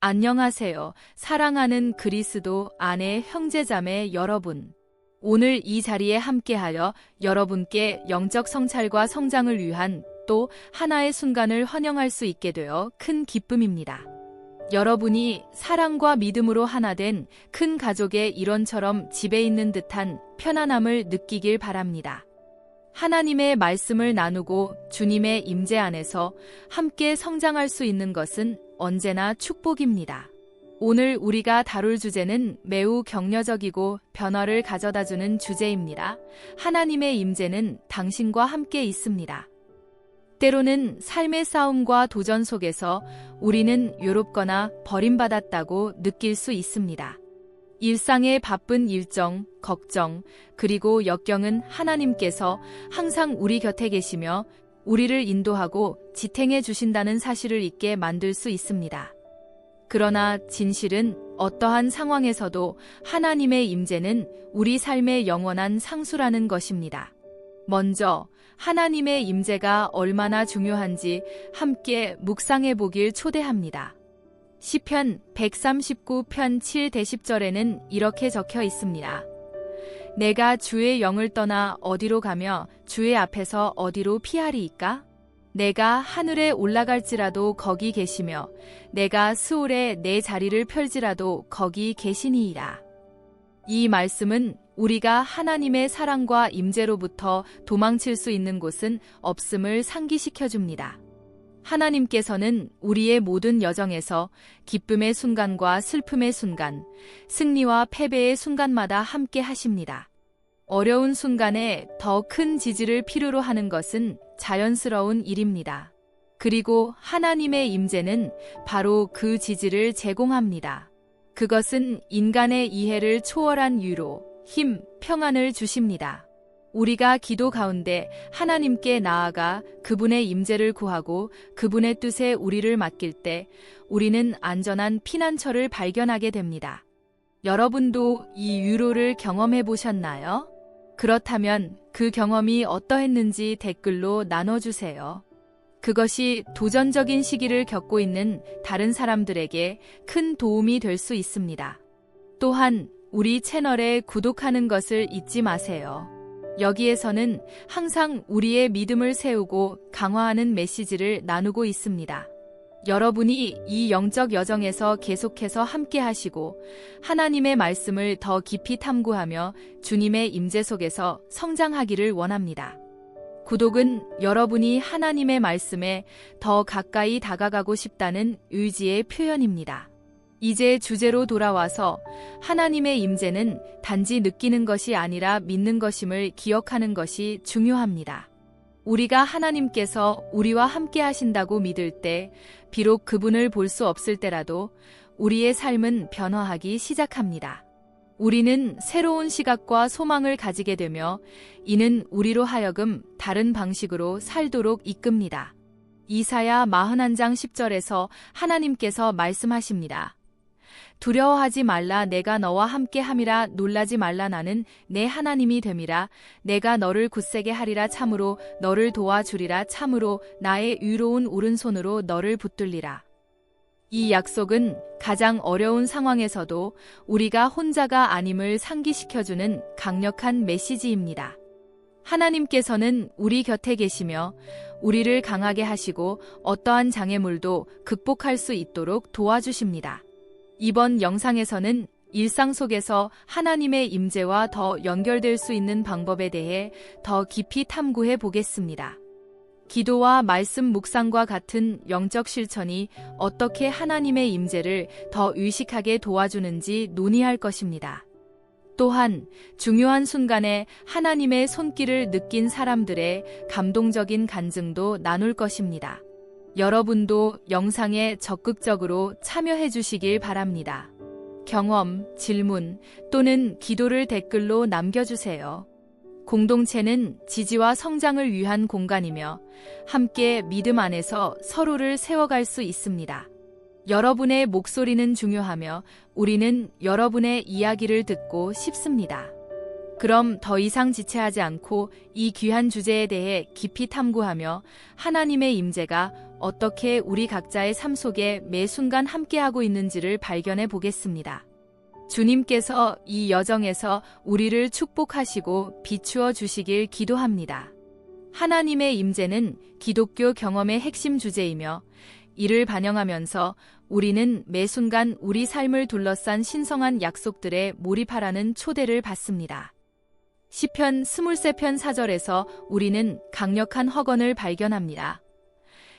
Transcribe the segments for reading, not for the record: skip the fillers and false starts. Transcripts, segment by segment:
안녕하세요. 사랑하는 그리스도 안의 형제자매 여러분. 오늘 이 자리에 함께하여 여러분께 영적 성찰과 성장을 위한 또 하나의 순간을 환영할 수 있게 되어 큰 기쁨입니다. 여러분이 사랑과 믿음으로 하나 된 큰 가족의 일원처럼 집에 있는 듯한 편안함을 느끼길 바랍니다. 하나님의 말씀을 나누고 주님의 임재 안에서 함께 성장할 수 있는 것은 언제나 축복입니다. 오늘 우리가 다룰 주제는 매우 격려적이고 변화를 가져다주는 주제입니다. 하나님의 임재는 당신과 함께 있습니다. 때로는 삶의 싸움과 도전 속에서 우리는 외롭거나 버림받았다고 느낄 수 있습니다. 일상의 바쁜 일정, 걱정, 그리고 역경은 하나님께서 항상 우리 곁에 계시며 우리를 인도하고 지탱해 주신다는 사실을 잊게 만들 수 있습니다. 그러나 진실은 어떠한 상황에서도 하나님의 임재는 우리 삶의 영원한 상수라는 것입니다. 먼저 하나님의 임재가 얼마나 중요한지 함께 묵상해 보길 초대합니다. 시편 139편 7-10절에는 이렇게 적혀 있습니다. 내가 주의 영을 떠나 어디로 가며 주의 앞에서 어디로 피하리이까? 내가 하늘에 올라갈지라도 거기 계시며 내가 스올에 내 자리를 펼지라도 거기 계시니이다. 이 말씀은 우리가 하나님의 사랑과 임재로부터 도망칠 수 있는 곳은 없음을 상기시켜 줍니다. 하나님께서는 우리의 모든 여정에서 기쁨의 순간과 슬픔의 순간, 승리와 패배의 순간마다 함께 하십니다. 어려운 순간에 더 큰 지지를 필요로 하는 것은 자연스러운 일입니다. 그리고 하나님의 임재는 바로 그 지지를 제공합니다. 그것은 인간의 이해를 초월한 위로, 힘, 평안을 주십니다. 우리가 기도 가운데 하나님께 나아가 그분의 임재를 구하고 그분의 뜻에 우리를 맡길 때 우리는 안전한 피난처를 발견하게 됩니다. 여러분도 이 위로를 경험해 보셨나요? 그렇다면 그 경험이 어떠했는지 댓글로 나눠주세요. 그것이 도전적인 시기를 겪고 있는 다른 사람들에게 큰 도움이 될 수 있습니다. 또한 우리 채널에 구독하는 것을 잊지 마세요. 여기에서는 항상 우리의 믿음을 세우고 강화하는 메시지를 나누고 있습니다. 여러분이 이 영적 여정에서 계속해서 함께 하시고 하나님의 말씀을 더 깊이 탐구하며 주님의 임재 속에서 성장하기를 원합니다. 구독은 여러분이 하나님의 말씀에 더 가까이 다가가고 싶다는 의지의 표현입니다. 이제 주제로 돌아와서 하나님의 임재는 단지 느끼는 것이 아니라 믿는 것임을 기억하는 것이 중요합니다. 우리가 하나님께서 우리와 함께 하신다고 믿을 때 비록 그분을 볼 수 없을 때라도 우리의 삶은 변화하기 시작합니다. 우리는 새로운 시각과 소망을 가지게 되며 이는 우리로 하여금 다른 방식으로 살도록 이끕니다. 이사야 41장 10절에서 하나님께서 말씀하십니다. 두려워하지 말라 내가 너와 함께 함이라 놀라지 말라 나는 내 하나님이 됨이라 내가 너를 굳세게 하리라 참으로 너를 도와주리라 참으로 나의 의로운 오른손으로 너를 붙들리라. 이 약속은 가장 어려운 상황에서도 우리가 혼자가 아님을 상기시켜주는 강력한 메시지입니다. 하나님께서는 우리 곁에 계시며 우리를 강하게 하시고 어떠한 장애물도 극복할 수 있도록 도와주십니다. 이번 영상에서는 일상 속에서 하나님의 임재와 더 연결될 수 있는 방법에 대해 더 깊이 탐구해 보겠습니다. 기도와 말씀 묵상과 같은 영적 실천이 어떻게 하나님의 임재를 더 의식하게 도와주는지 논의할 것입니다. 또한 중요한 순간에 하나님의 손길을 느낀 사람들의 감동적인 간증도 나눌 것입니다. 여러분도 영상에 적극적으로 참여해 주시길 바랍니다. 경험, 질문 또는 기도를 댓글로 남겨주세요. 공동체는 지지와 성장을 위한 공간이며 함께 믿음 안에서 서로를 세워갈 수 있습니다. 여러분의 목소리는 중요하며 우리는 여러분의 이야기를 듣고 싶습니다. 그럼 더 이상 지체하지 않고 이 귀한 주제에 대해 깊이 탐구하며 하나님의 임재가 어떻게 우리 각자의 삶 속에 매 순간 함께하고 있는지를 발견해 보겠습니다. 주님께서 이 여정에서 우리를 축복하시고 비추어 주시길 기도합니다. 하나님의 임재는 기독교 경험의 핵심 주제이며 이를 반영하면서 우리는 매 순간 우리 삶을 둘러싼 신성한 약속들에 몰입하라는 초대를 받습니다. 시편 23편 4절에서 우리는 강력한 허건을 발견합니다.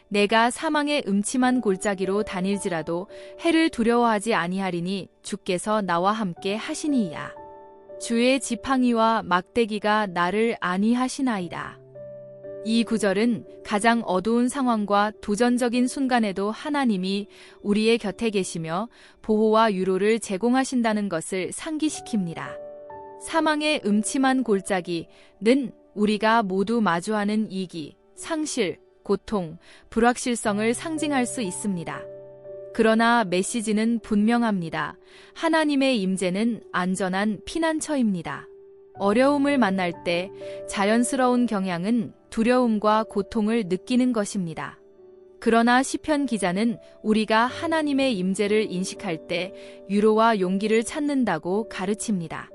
내가 사망의 음침한 골짜기로 다닐지라도 해를 두려워하지 아니하리니 주께서 나와 함께 하시니이다. 주의 지팡이와 막대기가 나를 안위하시나이다. 이 구절은 가장 어두운 상황과 도전적인 순간에도 하나님이 우리의 곁에 계시며 보호와 위로를 제공하신다는 것을 상기시킵니다. 사망의 음침한 골짜기는 우리가 모두 마주하는 이기, 상실, 고통, 불확실성을 상징할 수 있습니다. 그러나 메시지는 분명합니다. 하나님의 임재는 안전한 피난처입니다. 어려움을 만날 때 자연스러운 경향은 두려움과 고통을 느끼는 것입니다. 그러나 시편 기자는 우리가 하나님의 임재를 인식할 때 위로와 용기를 찾는다고 가르칩니다.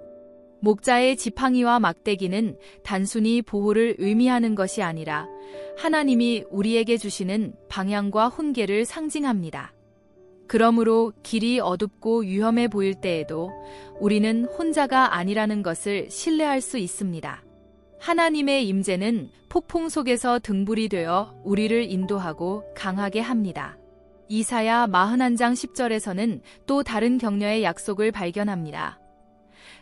목자의 지팡이와 막대기는 단순히 보호를 의미하는 것이 아니라 하나님이 우리에게 주시는 방향과 훈계를 상징합니다. 그러므로 길이 어둡고 위험해 보일 때에도 우리는 혼자가 아니라는 것을 신뢰할 수 있습니다. 하나님의 임재는 폭풍 속에서 등불이 되어 우리를 인도하고 강하게 합니다. 이사야 41장 10절에서는 또 다른 격려의 약속을 발견합니다.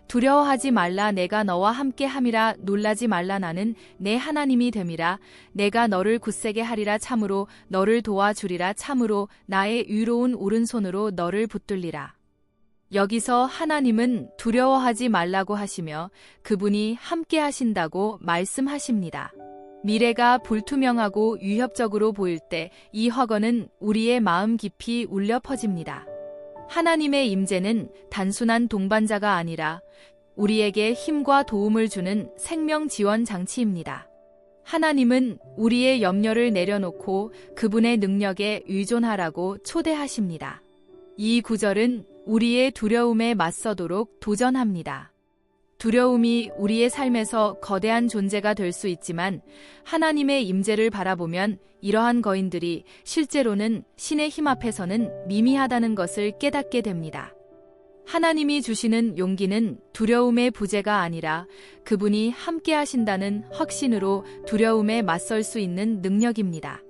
두려워하지 말라 내가 너와 함께 함이라 놀라지 말라 나는 내 하나님이 됨이라 내가 너를 굳세게 하리라 참으로 너를 도와주리라 참으로 나의 위로운 오른손으로 너를 붙들리라. 여기서 하나님은 두려워하지 말라고 하시며 그분이 함께 하신다고 말씀하십니다. 미래가 불투명하고 위협적으로 보일 때 이 허건은 우리의 마음 깊이 울려 퍼집니다. 하나님의 임재는 단순한 동반자가 아니라 우리에게 힘과 도움을 주는 생명 지원 장치입니다. 하나님은 우리의 염려를 내려놓고 그분의 능력에 의존하라고 초대하십니다. 이 구절은 우리의 두려움에 맞서도록 도전합니다. 두려움이 우리의 삶에서 거대한 존재가 될 수 있지만 하나님의 임재를 바라보면 이러한 거인들이 실제로는 신의 힘 앞에서는 미미하다는 것을 깨닫게 됩니다. 하나님이 주시는 용기는 두려움의 부재가 아니라 그분이 함께 하신다는 확신으로 두려움에 맞설 수 있는 능력입니다.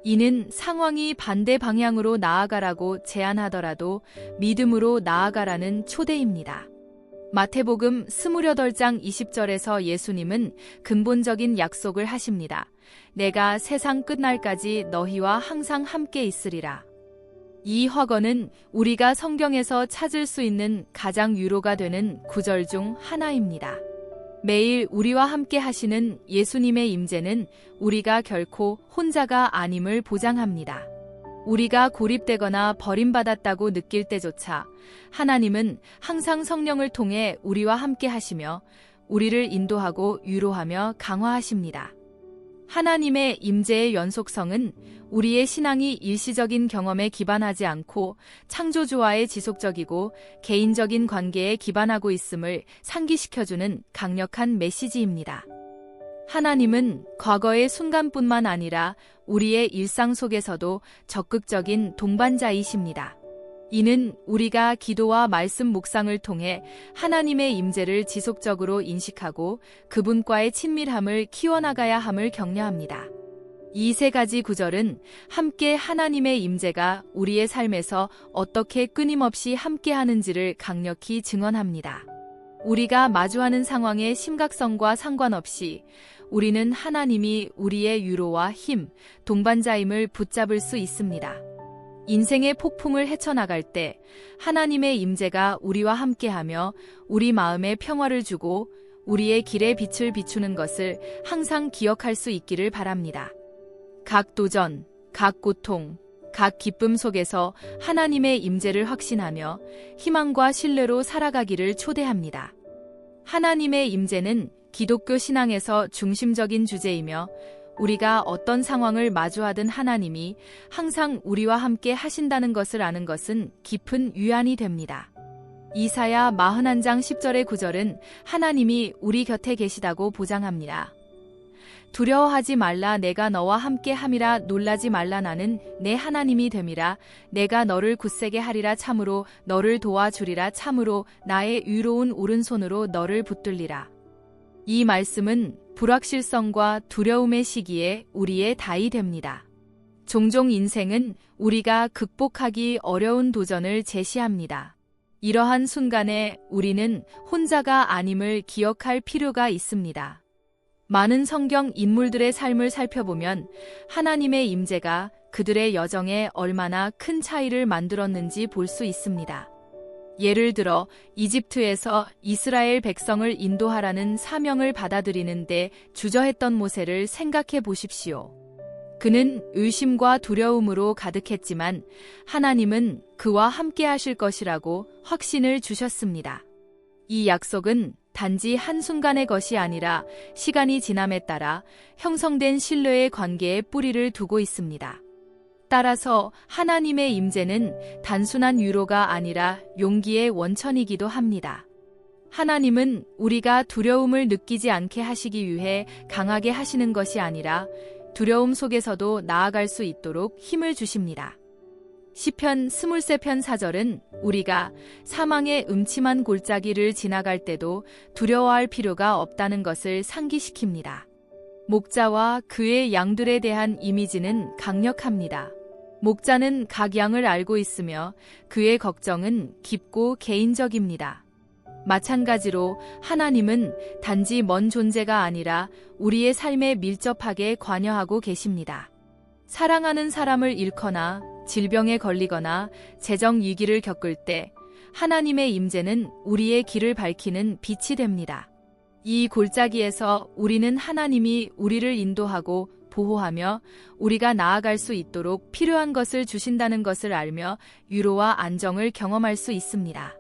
이는 상황이 반대 방향으로 나아가라고 제안하더라도 믿음으로 나아가라는 초대입니다. 마태복음 28장 20절에서 예수님은 근본적인 약속을 하십니다. 내가 세상 끝날까지 너희와 항상 함께 있으리라. 이 허건은 우리가 성경에서 찾을 수 있는 가장 위로가 되는 구절 중 하나입니다. 매일 우리와 함께 하시는 예수님의 임재는 우리가 결코 혼자가 아님을 보장합니다. 우리가 고립되거나 버림받았다고 느낄 때조차 하나님은 항상 성령을 통해 우리와 함께 하시며 우리를 인도하고 위로하며 강화하십니다. 하나님의 임재의 연속성은 우리의 신앙이 일시적인 경험에 기반하지 않고 창조주와의 지속적이고 개인적인 관계에 기반하고 있음을 상기시켜주는 강력한 메시지입니다. 하나님은 과거의 순간뿐만 아니라 우리의 일상 속에서도 적극적인 동반자이십니다. 이는 우리가 기도와 말씀 묵상을 통해 하나님의 임재를 지속적으로 인식하고 그분과의 친밀함을 키워나가야 함을 격려합니다. 이 세 가지 구절은 함께 하나님의 임재가 우리의 삶에서 어떻게 끊임없이 함께하는지를 강력히 증언합니다. 우리가 마주하는 상황의 심각성과 상관없이 우리는 하나님이 우리의 위로와 힘, 동반자임을 붙잡을 수 있습니다. 인생의 폭풍을 헤쳐나갈 때 하나님의 임재가 우리와 함께하며 우리 마음에 평화를 주고 우리의 길에 빛을 비추는 것을 항상 기억할 수 있기를 바랍니다. 각 도전, 각 고통, 각 기쁨 속에서 하나님의 임재를 확신하며 희망과 신뢰로 살아가기를 초대합니다. 하나님의 임재는 기독교 신앙에서 중심적인 주제이며 우리가 어떤 상황을 마주하든 하나님이 항상 우리와 함께 하신다는 것을 아는 것은 깊은 위안이 됩니다. 이사야 41장 10절의 9절은 하나님이 우리 곁에 계시다고 보장합니다. 두려워하지 말라, 내가 너와 함께 함이라. 놀라지 말라, 나는 내 하나님이 됨이라. 내가 너를 굳세게 하리라. 참으로 너를 도와주리라. 참으로 나의 의로운 오른손으로 너를 붙들리라. 이 말씀은 불확실성과 두려움의 시기에 우리의 답이 됩니다. 종종 인생은 우리가 극복하기 어려운 도전을 제시합니다. 이러한 순간에 우리는 혼자가 아님을 기억할 필요가 있습니다. 많은 성경 인물들의 삶을 살펴보면 하나님의 임재가 그들의 여정에 얼마나 큰 차이를 만들었는지 볼 수 있습니다. 예를 들어 이집트에서 이스라엘 백성을 인도하라는 사명을 받아들이는데 주저했던 모세를 생각해 보십시오. 그는 의심과 두려움으로 가득했지만 하나님은 그와 함께 하실 것이라고 확신을 주셨습니다. 이 약속은 단지 한순간의 것이 아니라 시간이 지남에 따라 형성된 신뢰의 관계에 뿌리를 두고 있습니다. 따라서 하나님의 임재는 단순한 위로가 아니라 용기의 원천이기도 합니다. 하나님은 우리가 두려움을 느끼지 않게 하시기 위해 강하게 하시는 것이 아니라 두려움 속에서도 나아갈 수 있도록 힘을 주십니다. 시편 23편 4절은 우리가 사망의 음침한 골짜기를 지나갈 때도 두려워할 필요가 없다는 것을 상기시킵니다. 목자와 그의 양들에 대한 이미지는 강력합니다. 목자는 각 양을 알고 있으며 그의 걱정은 깊고 개인적입니다. 마찬가지로 하나님은 단지 먼 존재가 아니라 우리의 삶에 밀접하게 관여하고 계십니다. 사랑하는 사람을 잃거나 질병에 걸리거나 재정 위기를 겪을 때 하나님의 임재는 우리의 길을 밝히는 빛이 됩니다. 이 골짜기에서 우리는 하나님이 우리를 인도하고 보호하며 우리가 나아갈 수 있도록 필요한 것을 주신다는 것을 알며 위로와 안정을 경험할 수 있습니다.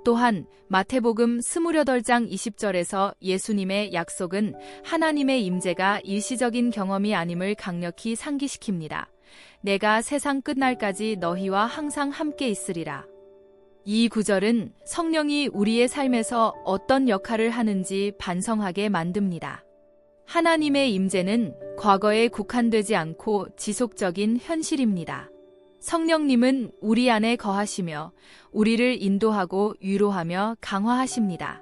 또한 마태복음 28장 20절에서 예수님의 약속은 하나님의 임재가 일시적인 경험이 아님을 강력히 상기시킵니다. 내가 세상 끝날까지 너희와 항상 함께 있으리라. 이 구절은 성령이 우리의 삶에서 어떤 역할을 하는지 반성하게 만듭니다. 하나님의 임재는 과거에 국한되지 않고 지속적인 현실입니다. 성령님은 우리 안에 거하시며 우리를 인도하고 위로하며 강화하십니다.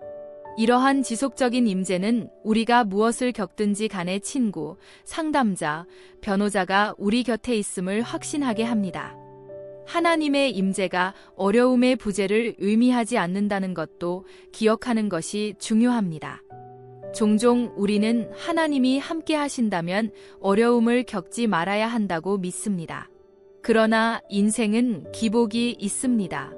이러한 지속적인 임재는 우리가 무엇을 겪든지 간에 친구, 상담자, 변호자가 우리 곁에 있음을 확신하게 합니다. 하나님의 임재가 어려움의 부재를 의미하지 않는다는 것도 기억하는 것이 중요합니다. 종종 우리는 하나님이 함께 하신다면 어려움을 겪지 말아야 한다고 믿습니다. 그러나 인생은 기복이 있습니다.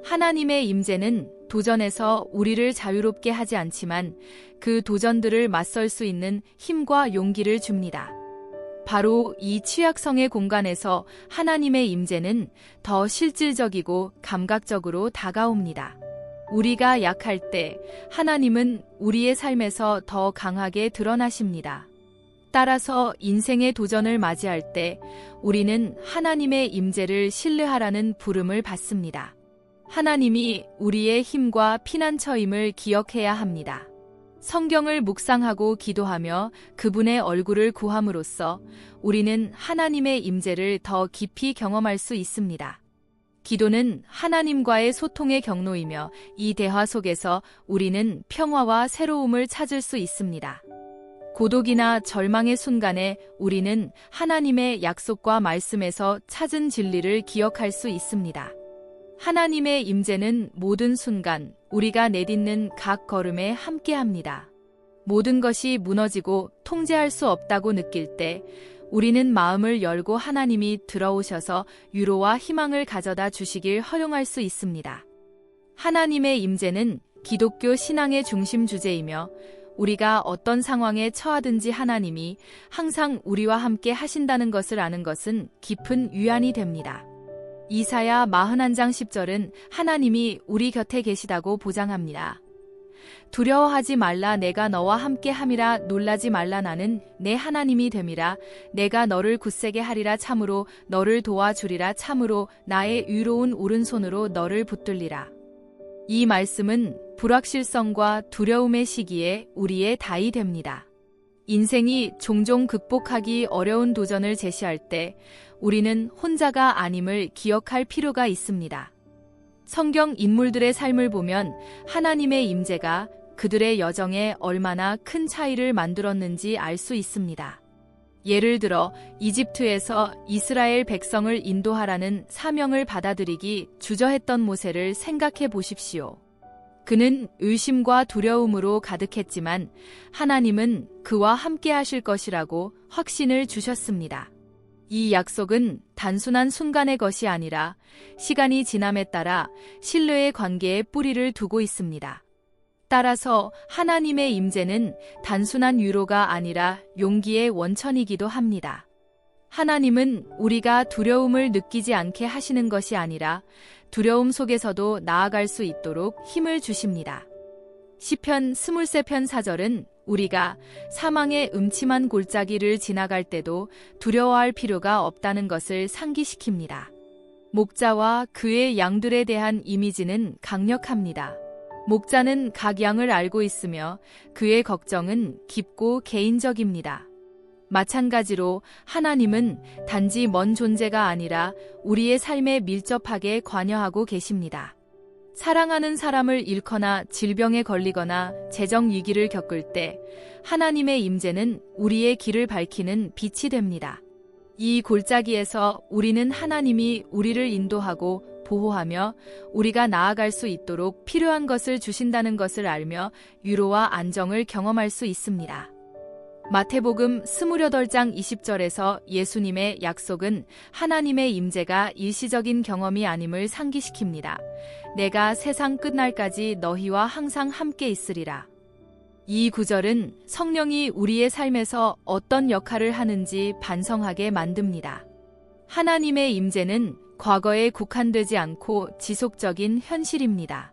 하나님의 임재는 도전에서 우리를 자유롭게 하지 않지만 그 도전들을 맞설 수 있는 힘과 용기를 줍니다. 바로 이 취약성의 공간에서 하나님의 임재는 더 실질적이고 감각적으로 다가옵니다. 우리가 약할 때 하나님은 우리의 삶에서 더 강하게 드러나십니다. 따라서 인생의 도전을 맞이할 때 우리는 하나님의 임재를 신뢰하라는 부름을 받습니다. 하나님이 우리의 힘과 피난처임을 기억해야 합니다. 성경을 묵상하고 기도하며 그분의 얼굴을 구함으로써 우리는 하나님의 임재를 더 깊이 경험할 수 있습니다. 기도는 하나님과의 소통의 경로이며 이 대화 속에서 우리는 평화와 새로움을 찾을 수 있습니다. 고독이나 절망의 순간에 우리는 하나님의 약속과 말씀에서 찾은 진리를 기억할 수 있습니다. 하나님의 임재는 모든 순간 우리가 내딛는 각 걸음에 함께합니다. 모든 것이 무너지고 통제할 수 없다고 느낄 때 우리는 마음을 열고 하나님이 들어오셔서 위로와 희망을 가져다 주시길 허용할 수 있습니다. 하나님의 임재는 기독교 신앙의 중심 주제이며 우리가 어떤 상황에 처하든지 하나님이 항상 우리와 함께 하신다는 것을 아는 것은 깊은 위안이 됩니다. 이사야 41장 10절은 하나님이 우리 곁에 계시다고 보장합니다. 두려워하지 말라. 내가 너와 함께 함이라. 놀라지 말라. 나는 내 하나님이 됨이라. 내가 너를 굳세게 하리라. 참으로 너를 도와주리라. 참으로 나의 의로운 오른손으로 너를 붙들리라. 이 말씀은 불확실성과 두려움의 시기에 우리의 답이 됩니다. 인생이 종종 극복하기 어려운 도전을 제시할 때 우리는 혼자가 아님을 기억할 필요가 있습니다. 성경 인물들의 삶을 보면 하나님의 임재가 그들의 여정에 얼마나 큰 차이를 만들었는지 알 수 있습니다. 예를 들어 이집트에서 이스라엘 백성을 인도하라는 사명을 받아들이기 주저했던 모세를 생각해 보십시오. 그는 의심과 두려움으로 가득했지만 하나님은 그와 함께 하실 것이라고 확신을 주셨습니다. 이 약속은 단순한 순간의 것이 아니라 시간이 지남에 따라 신뢰의 관계에 뿌리를 두고 있습니다. 따라서 하나님의 임재는 단순한 위로가 아니라 용기의 원천이기도 합니다. 하나님은 우리가 두려움을 느끼지 않게 하시는 것이 아니라 두려움 속에서도 나아갈 수 있도록 힘을 주십니다. 시편 23편 4절은 우리가 사망의 음침한 골짜기를 지나갈 때도 두려워할 필요가 없다는 것을 상기시킵니다. 목자와 그의 양들에 대한 이미지는 강력합니다. 목자는 각 양을 알고 있으며 그의 걱정은 깊고 개인적입니다. 마찬가지로 하나님은 단지 먼 존재가 아니라 우리의 삶에 밀접하게 관여하고 계십니다. 사랑하는 사람을 잃거나 질병에 걸리거나 재정 위기를 겪을 때 하나님의 임재는 우리의 길을 밝히는 빛이 됩니다. 이 골짜기에서 우리는 하나님이 우리를 인도하고 보호하며 우리가 나아갈 수 있도록 필요한 것을 주신다는 것을 알며 위로와 안정을 경험할 수 있습니다. 마태복음 28장 20절에서 예수님의 약속은 하나님의 임재가 일시적인 경험이 아님을 상기시킵니다. 내가 세상 끝날까지 너희와 항상 함께 있으리라. 이 구절은 성령이 우리의 삶에서 어떤 역할을 하는지 반성하게 만듭니다. 하나님의 임재는 과거에 국한되지 않고 지속적인 현실입니다.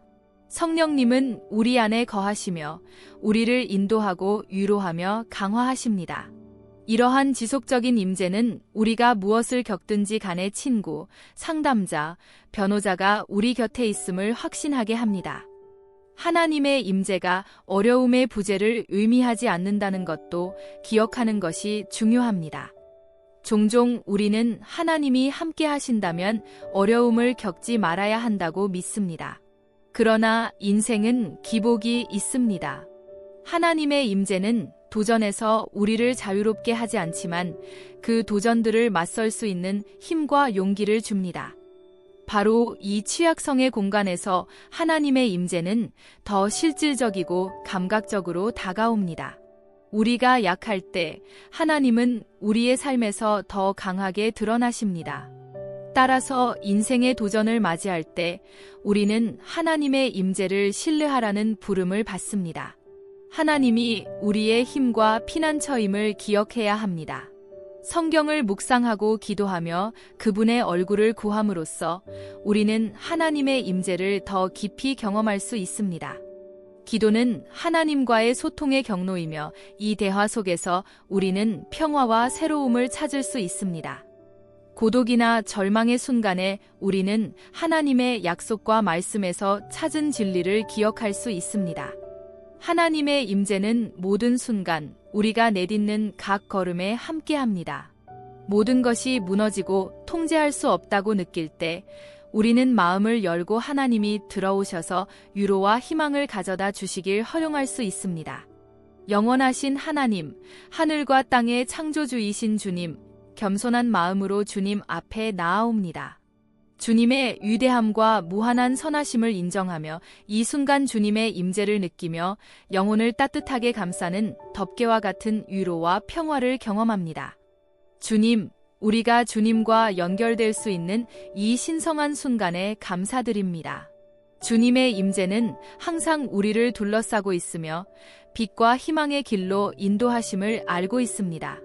성령님은 우리 안에 거하시며 우리를 인도하고 위로하며 강화하십니다. 이러한 지속적인 임재는 우리가 무엇을 겪든지 간에 친구, 상담자, 변호자가 우리 곁에 있음을 확신하게 합니다. 하나님의 임재가 어려움의 부재를 의미하지 않는다는 것도 기억하는 것이 중요합니다. 종종 우리는 하나님이 함께 하신다면 어려움을 겪지 말아야 한다고 믿습니다. 그러나 인생은 기복이 있습니다. 하나님의 임재는 도전에서 우리를 자유롭게 하지 않지만 그 도전들을 맞설 수 있는 힘과 용기를 줍니다. 바로 이 취약성의 공간에서 하나님의 임재는 더 실질적이고 감각적으로 다가옵니다. 우리가 약할 때 하나님은 우리의 삶에서 더 강하게 드러나십니다. 따라서 인생의 도전을 맞이할 때 우리는 하나님의 임재를 신뢰하라는 부름을 받습니다. 하나님이 우리의 힘과 피난처임을 기억해야 합니다. 성경을 묵상하고 기도하며 그분의 얼굴을 구함으로써 우리는 하나님의 임재를 더 깊이 경험할 수 있습니다. 기도는 하나님과의 소통의 경로이며 이 대화 속에서 우리는 평화와 새로움을 찾을 수 있습니다. 고독이나 절망의 순간에 우리는 하나님의 약속과 말씀에서 찾은 진리를 기억할 수 있습니다. 하나님의 임재는 모든 순간 우리가 내딛는 각 걸음에 함께합니다. 모든 것이 무너지고 통제할 수 없다고 느낄 때 우리는 마음을 열고 하나님이 들어오셔서 위로와 희망을 가져다 주시길 허용할 수 있습니다. 영원하신 하나님, 하늘과 땅의 창조주이신 주님, 겸손한 마음으로 주님 앞에 나아옵니다. 주님의 위대함과 무한한 선하심을 인정하며 이 순간 주님의 임재를 느끼며 영혼을 따뜻하게 감싸는 덮개와 같은 위로와 평화를 경험합니다. 주님, 우리가 주님과 연결될 수 있는 이 신성한 순간에 감사드립니다. 주님의 임재는 항상 우리를 둘러싸고 있으며 빛과 희망의 길로 인도하심을 알고 있습니다.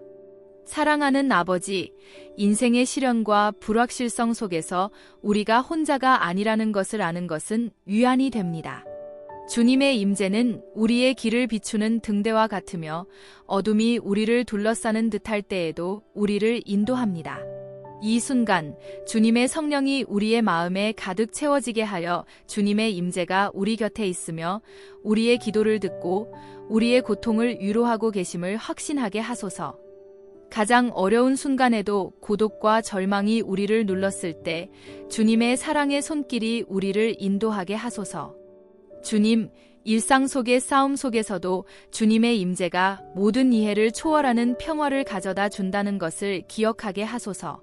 사랑하는 아버지, 인생의 시련과 불확실성 속에서 우리가 혼자가 아니라는 것을 아는 것은 위안이 됩니다. 주님의 임재는 우리의 길을 비추는 등대와 같으며 어둠이 우리를 둘러싸는 듯할 때에도 우리를 인도합니다. 이 순간 주님의 성령이 우리의 마음에 가득 채워지게 하여 주님의 임재가 우리 곁에 있으며 우리의 기도를 듣고 우리의 고통을 위로하고 계심을 확신하게 하소서. 가장 어려운 순간에도 고독과 절망이 우리를 눌렀을 때 주님의 사랑의 손길이 우리를 인도하게 하소서. 주님, 일상 속의 싸움 속에서도 주님의 임재가 모든 이해를 초월하는 평화를 가져다 준다는 것을 기억하게 하소서.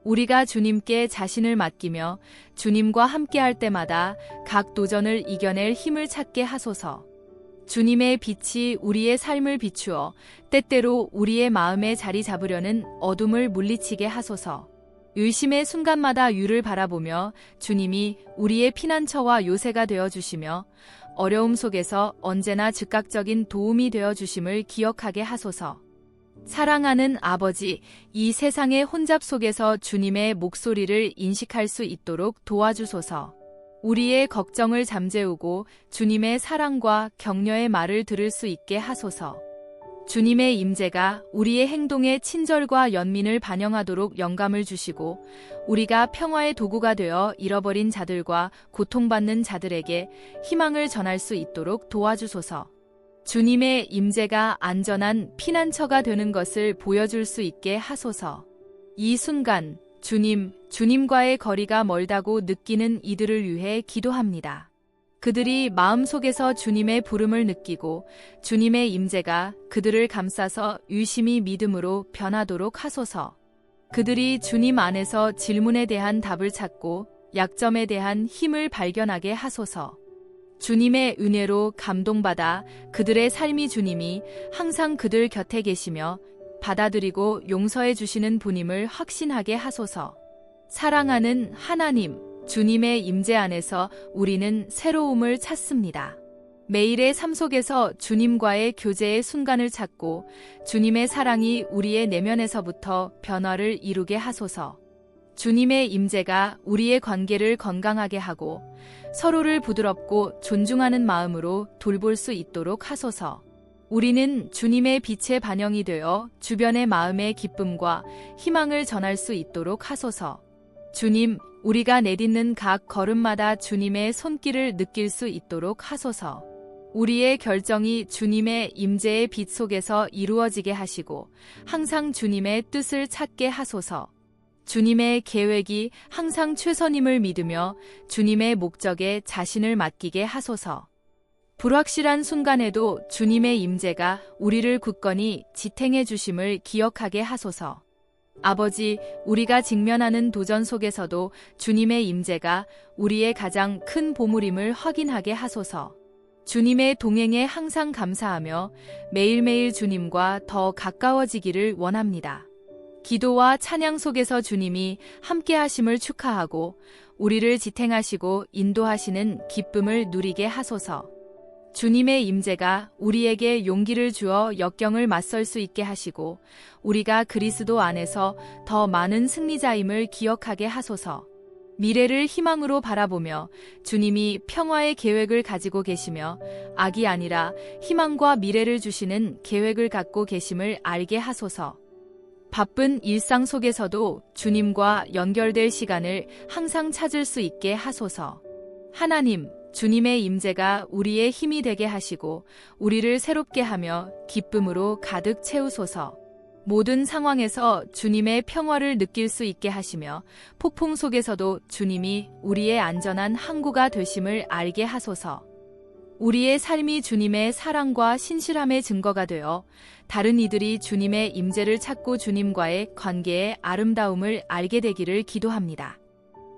우리가 주님께 자신을 맡기며 주님과 함께할 때마다 각 도전을 이겨낼 힘을 찾게 하소서. 주님의 빛이 우리의 삶을 비추어 때때로 우리의 마음에 자리 잡으려는 어둠을 물리치게 하소서. 의심의 순간마다 유를 바라보며 주님이 우리의 피난처와 요새가 되어주시며 어려움 속에서 언제나 즉각적인 도움이 되어주심을 기억하게 하소서. 사랑하는 아버지, 이 세상의 혼잡 속에서 주님의 목소리를 인식할 수 있도록 도와주소서. 우리의 걱정을 잠재우고 주님의 사랑과 격려의 말을 들을 수 있게 하소서. 주님의 임재가 우리의 행동에 친절과 연민을 반영하도록 영감을 주시고 우리가 평화의 도구가 되어 잃어버린 자들과 고통받는 자들에게 희망을 전할 수 있도록 도와주소서. 주님의 임재가 안전한 피난처가 되는 것을 보여줄 수 있게 하소서. 이 순간 주님과의 거리가 멀다고 느끼는 이들을 위해 기도합니다. 그들이 마음속에서 주님의 부름을 느끼고 주님의 임재가 그들을 감싸서 유심히 믿음으로 변하도록 하소서. 그들이 주님 안에서 질문에 대한 답을 찾고 약점에 대한 힘을 발견하게 하소서. 주님의 은혜로 감동받아 그들의 삶이 주님이 항상 그들 곁에 계시며 받아들이고 용서해 주시는 분임을 확신하게 하소서. 사랑하는 하나님, 주님의 임재 안에서 우리는 새로움을 찾습니다. 매일의 삶 속에서 주님과의 교제의 순간을 찾고 주님의 사랑이 우리의 내면에서부터 변화를 이루게 하소서. 주님의 임재가 우리의 관계를 건강하게 하고 서로를 부드럽고 존중하는 마음으로 돌볼 수 있도록 하소서. 우리는 주님의 빛의 반영이 되어 주변의 마음의 기쁨과 희망을 전할 수 있도록 하소서. 주님, 우리가 내딛는 각 걸음마다 주님의 손길을 느낄 수 있도록 하소서. 우리의 결정이 주님의 임재의 빛 속에서 이루어지게 하시고 항상 주님의 뜻을 찾게 하소서. 주님의 계획이 항상 최선임을 믿으며 주님의 목적에 자신을 맡기게 하소서. 불확실한 순간에도 주님의 임재가 우리를 굳건히 지탱해 주심을 기억하게 하소서. 아버지, 우리가 직면하는 도전 속에서도 주님의 임재가 우리의 가장 큰 보물임을 확인하게 하소서. 주님의 동행에 항상 감사하며 매일매일 주님과 더 가까워지기를 원합니다. 기도와 찬양 속에서 주님이 함께 하심을 축하하고 우리를 지탱하시고 인도하시는 기쁨을 누리게 하소서. 주님의 임재가 우리에게 용기를 주어 역경을 맞설 수 있게 하시고 우리가 그리스도 안에서 더 많은 승리자임을 기억하게 하소서. 미래를 희망으로 바라보며 주님이 평화의 계획을 가지고 계시며 악이 아니라 희망과 미래를 주시는 계획을 갖고 계심을 알게 하소서. 바쁜 일상 속에서도 주님과 연결될 시간을 항상 찾을 수 있게 하소서. 하나님, 주님의 임재가 우리의 힘이 되게 하시고 우리를 새롭게 하며 기쁨으로 가득 채우소서. 모든 상황에서 주님의 평화를 느낄 수 있게 하시며 폭풍 속에서도 주님이 우리의 안전한 항구가 되심을 알게 하소서. 우리의 삶이 주님의 사랑과 신실함의 증거가 되어 다른 이들이 주님의 임재를 찾고 주님과의 관계의 아름다움을 알게 되기를 기도합니다.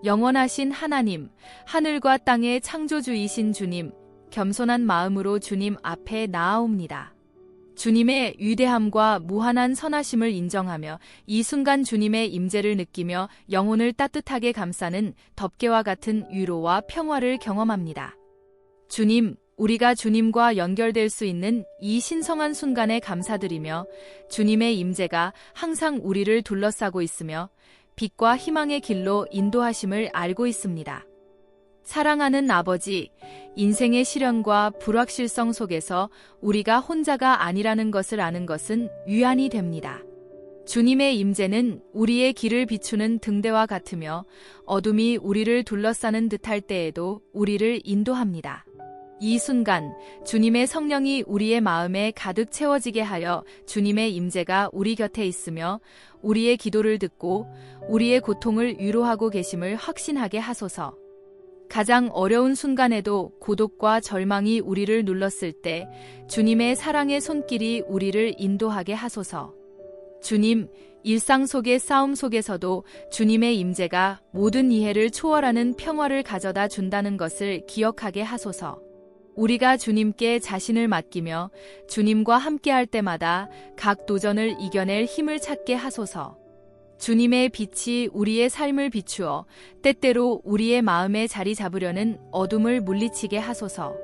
영원하신 하나님, 하늘과 땅의 창조주이신 주님, 겸손한 마음으로 주님 앞에 나아옵니다. 주님의 위대함과 무한한 선하심을 인정하며 이 순간 주님의 임재를 느끼며 영혼을 따뜻하게 감싸는 덮개와 같은 위로와 평화를 경험합니다. 주님, 우리가 주님과 연결될 수 있는 이 신성한 순간에 감사드리며 주님의 임재가 항상 우리를 둘러싸고 있으며 빛과 희망의 길로 인도하심을 알고 있습니다. 사랑하는 아버지, 인생의 시련과 불확실성 속에서 우리가 혼자가 아니라는 것을 아는 것은 위안이 됩니다. 주님의 임재는 우리의 길을 비추는 등대와 같으며 어둠이 우리를 둘러싸는 듯할 때에도 우리를 인도합니다. 이 순간 주님의 성령이 우리의 마음에 가득 채워지게 하여 주님의 임재가 우리 곁에 있으며 우리의 기도를 듣고 우리의 고통을 위로하고 계심을 확신하게 하소서. 가장 어려운 순간에도 고독과 절망이 우리를 눌렀을 때 주님의 사랑의 손길이 우리를 인도하게 하소서. 주님, 일상 속의 싸움 속에서도 주님의 임재가 모든 이해를 초월하는 평화를 가져다 준다는 것을 기억하게 하소서. 우리가 주님께 자신을 맡기며 주님과 함께할 때마다 각 도전을 이겨낼 힘을 찾게 하소서. 주님의 빛이 우리의 삶을 비추어 때때로 우리의 마음에 자리 잡으려는 어둠을 물리치게 하소서.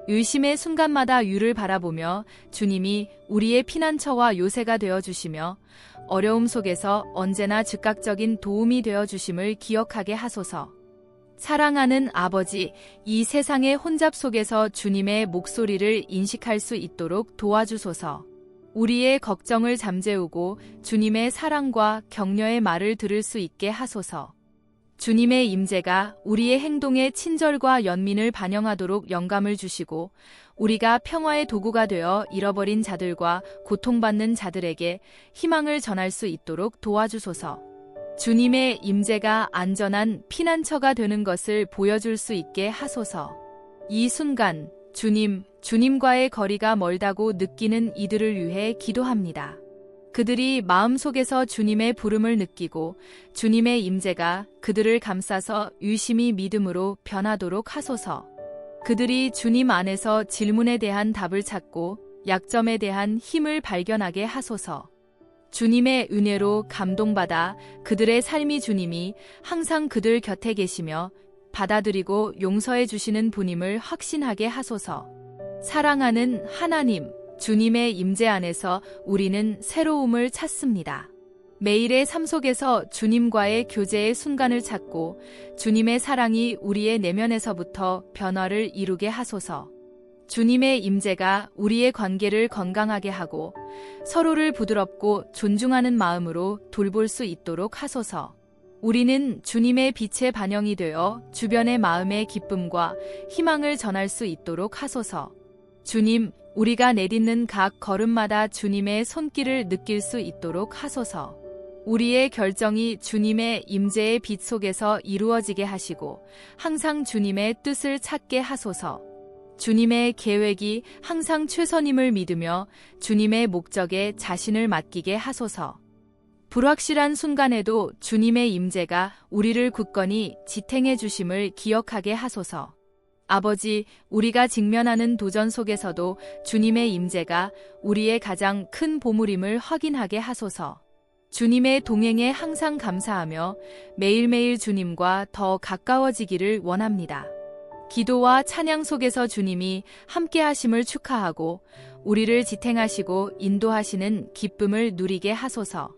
의심의 순간마다 유를 바라보며 주님이 우리의 피난처와 요새가 되어주시며 어려움 속에서 언제나 즉각적인 도움이 되어주심을 기억하게 하소서. 사랑하는 아버지, 이 세상의 혼잡 속에서 주님의 목소리를 인식할 수 있도록 도와주소서. 우리의 걱정을 잠재우고 주님의 사랑과 격려의 말을 들을 수 있게 하소서. 주님의 임재가 우리의 행동에 친절과 연민을 반영하도록 영감을 주시고 우리가 평화의 도구가 되어 잃어버린 자들과 고통받는 자들에게 희망을 전할 수 있도록 도와주소서. 주님의 임재가 안전한 피난처가 되는 것을 보여줄 수 있게 하소서. 이 순간 주님과의 거리가 멀다고 느끼는 이들을 위해 기도합니다. 그들이 마음속에서 주님의 부름을 느끼고 주님의 임재가 그들을 감싸서 유심히 믿음으로 변하도록 하소서. 그들이 주님 안에서 질문에 대한 답을 찾고 약점에 대한 힘을 발견하게 하소서. 주님의 은혜로 감동받아 그들의 삶이 주님이 항상 그들 곁에 계시며 받아들이고 용서해 주시는 분임을 확신하게 하소서. 사랑하는 하나님, 주님의 임재 안에서 우리는 새로움을 찾습니다. 매일의 삶 속에서 주님과의 교제의 순간을 찾고 주님의 사랑이 우리의 내면에서부터 변화를 이루게 하소서. 주님의 임재가 우리의 관계를 건강하게 하고 서로를 부드럽고 존중하는 마음으로 돌볼 수 있도록 하소서. 우리는 주님의 빛의 반영이 되어 주변의 마음의 기쁨과 희망을 전할 수 있도록 하소서. 주님, 우리가 내딛는 각 걸음마다 주님의 손길을 느낄 수 있도록 하소서. 우리의 결정이 주님의 임재의 빛 속에서 이루어지게 하시고 항상 주님의 뜻을 찾게 하소서. 주님의 계획이 항상 최선임을 믿으며 주님의 목적에 자신을 맡기게 하소서. 불확실한 순간에도 주님의 임재가 우리를 굳건히 지탱해 주심을 기억하게 하소서. 아버지, 우리가 직면하는 도전 속에서도 주님의 임재가 우리의 가장 큰 보물임을 확인하게 하소서. 주님의 동행에 항상 감사하며 매일매일 주님과 더 가까워지기를 원합니다. 기도와 찬양 속에서 주님이 함께 하심을 축하하고 우리를 지탱하시고 인도하시는 기쁨을 누리게 하소서.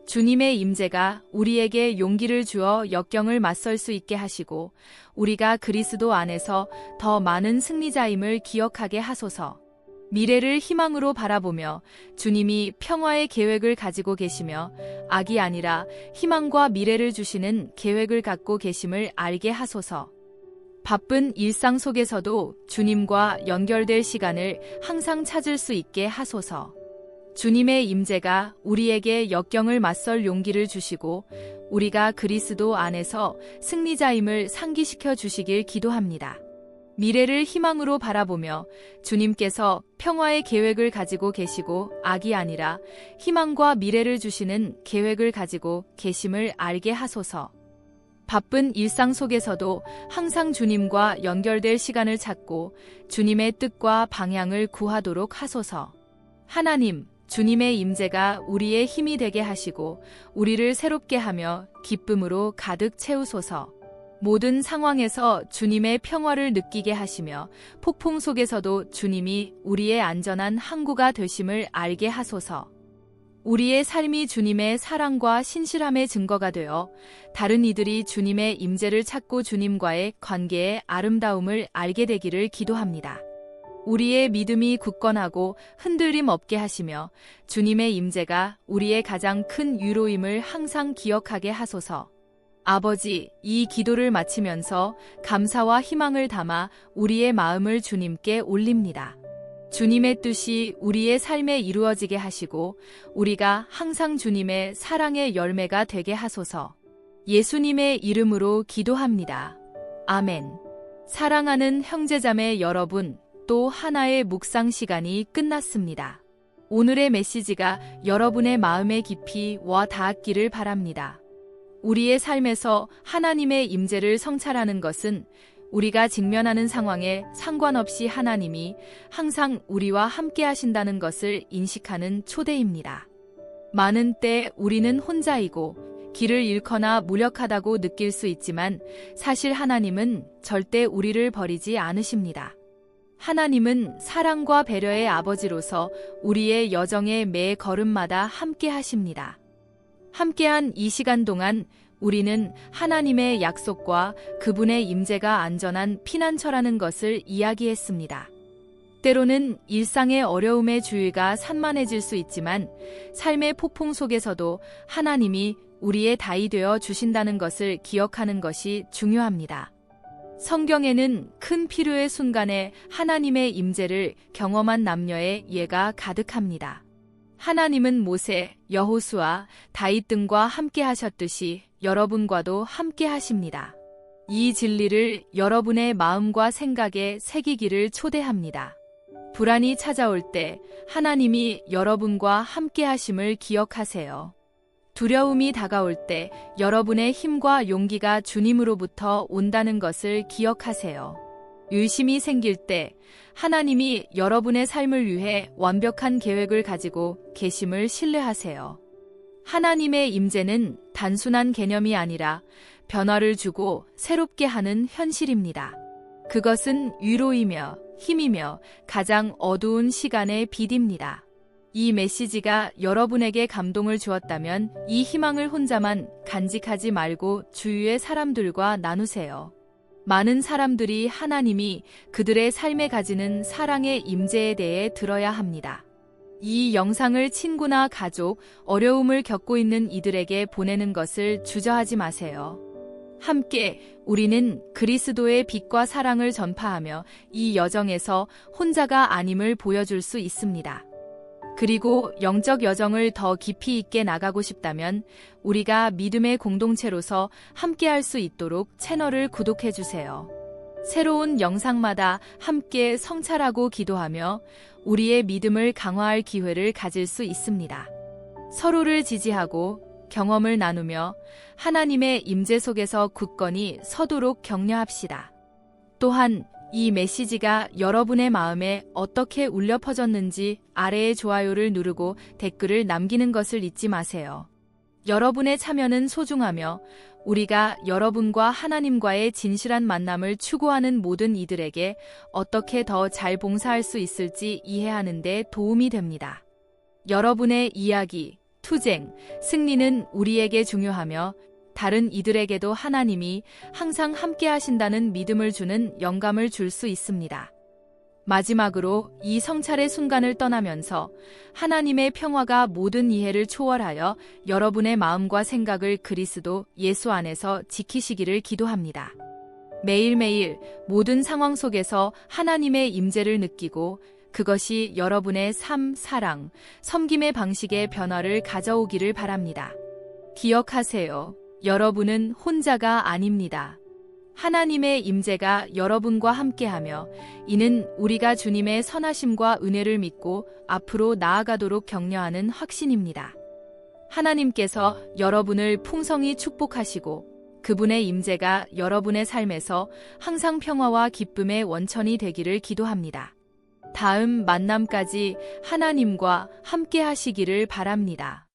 주님의 임재가 우리에게 용기를 주어 역경을 맞설 수 있게 하시고 우리가 그리스도 안에서 더 많은 승리자임을 기억하게 하소서. 미래를 희망으로 바라보며 주님이 평화의 계획을 가지고 계시며 악이 아니라 희망과 미래를 주시는 계획을 갖고 계심을 알게 하소서. 바쁜 일상 속에서도 주님과 연결될 시간을 항상 찾을 수 있게 하소서. 주님의 임재가 우리에게 역경을 맞설 용기를 주시고 우리가 그리스도 안에서 승리자임을 상기시켜 주시길 기도합니다. 미래를 희망으로 바라보며 주님께서 평화의 계획을 가지고 계시고 악이 아니라 희망과 미래를 주시는 계획을 가지고 계심을 알게 하소서. 바쁜 일상 속에서도 항상 주님과 연결될 시간을 찾고 주님의 뜻과 방향을 구하도록 하소서. 하나님, 주님의 임재가 우리의 힘이 되게 하시고 우리를 새롭게 하며 기쁨으로 가득 채우소서. 모든 상황에서 주님의 평화를 느끼게 하시며 폭풍 속에서도 주님이 우리의 안전한 항구가 되심을 알게 하소서. 우리의 삶이 주님의 사랑과 신실함의 증거가 되어 다른 이들이 주님의 임재를 찾고 주님과의 관계의 아름다움을 알게 되기를 기도합니다. 우리의 믿음이 굳건하고 흔들림 없게 하시며 주님의 임재가 우리의 가장 큰 위로임을 항상 기억하게 하소서. 아버지, 이 기도를 마치면서 감사와 희망을 담아 우리의 마음을 주님께 올립니다. 주님의 뜻이 우리의 삶에 이루어지게 하시고 우리가 항상 주님의 사랑의 열매가 되게 하소서. 예수님의 이름으로 기도합니다. 아멘. 사랑하는 형제자매 여러분, 또 하나의 묵상 시간이 끝났습니다. 오늘의 메시지가 여러분의 마음에 깊이 와 닿았기를 바랍니다. 우리의 삶에서 하나님의 임재를 성찰하는 것은 우리가 직면하는 상황에 상관없이 하나님이 항상 우리와 함께 하신다는 것을 인식하는 초대입니다. 많은 때 우리는 혼자이고 길을 잃거나 무력하다고 느낄 수 있지만 사실 하나님은 절대 우리를 버리지 않으십니다. 하나님은 사랑과 배려의 아버지로서 우리의 여정의 매 걸음마다 함께 하십니다. 함께한 이 시간 동안 우리는 하나님의 약속과 그분의 임재가 안전한 피난처라는 것을 이야기했습니다. 때로는 일상의 어려움의 주위가 산만해질 수 있지만 삶의 폭풍 속에서도 하나님이 우리의 다이 되어 주신다는 것을 기억하는 것이 중요합니다. 성경에는 큰 필요의 순간에 하나님의 임재를 경험한 남녀의 예가 가득합니다. 하나님은 모세, 여호수아, 다윗 등과 함께 하셨듯이 여러분과도 함께 하십니다. 이 진리를 여러분의 마음과 생각에 새기기를 초대합니다. 불안이 찾아올 때 하나님이 여러분과 함께 하심을 기억하세요. 두려움이 다가올 때 여러분의 힘과 용기가 주님으로부터 온다는 것을 기억하세요. 의심이 생길 때 하나님이 여러분의 삶을 위해 완벽한 계획을 가지고 계심을 신뢰하세요. 하나님의 임재는 단순한 개념이 아니라 변화를 주고 새롭게 하는 현실입니다. 그것은 위로이며 힘이며 가장 어두운 시간의 빛입니다. 이 메시지가 여러분에게 감동을 주었다면 이 희망을 혼자만 간직하지 말고 주위의 사람들과 나누세요. 많은 사람들이 하나님이 그들의 삶에 가지는 사랑의 임재에 대해 들어야 합니다. 이 영상을 친구나 가족, 어려움을 겪고 있는 이들에게 보내는 것을 주저하지 마세요. 함께 우리는 그리스도의 빛과 사랑을 전파하며 이 여정에서 혼자가 아님을 보여줄 수 있습니다. 그리고 영적 여정을 더 깊이 있게 나가고 싶다면 우리가 믿음의 공동체로서 함께할 수 있도록 채널을 구독해주세요. 새로운 영상마다 함께 성찰하고 기도하며 우리의 믿음을 강화할 기회를 가질 수 있습니다. 서로를 지지하고 경험을 나누며 하나님의 임재 속에서 굳건히 서도록 격려합시다. 또한 이 메시지가 여러분의 마음에 어떻게 울려 퍼졌는지 아래의 좋아요를 누르고 댓글을 남기는 것을 잊지 마세요. 여러분의 참여는 소중하며 우리가 여러분과 하나님과의 진실한 만남을 추구하는 모든 이들에게 어떻게 더 잘 봉사할 수 있을지 이해하는 데 도움이 됩니다. 여러분의 이야기, 투쟁, 승리는 우리에게 중요하며 다른 이들에게도 하나님이 항상 함께 하신다는 믿음을 주는 영감을 줄 수 있습니다. 마지막으로 이 성찰의 순간을 떠나면서 하나님의 평화가 모든 이해를 초월하여 여러분의 마음과 생각을 그리스도 예수 안에서 지키시기를 기도합니다. 매일매일 모든 상황 속에서 하나님의 임재를 느끼고 그것이 여러분의 삶, 사랑, 섬김의 방식의 변화를 가져오기를 바랍니다. 기억하세요. 여러분은 혼자가 아닙니다. 하나님의 임재가 여러분과 함께하며 이는 우리가 주님의 선하심과 은혜를 믿고 앞으로 나아가도록 격려하는 확신입니다. 하나님께서 여러분을 풍성히 축복하시고 그분의 임재가 여러분의 삶에서 항상 평화와 기쁨의 원천이 되기를 기도합니다. 다음 만남까지 하나님과 함께 하시기를 바랍니다.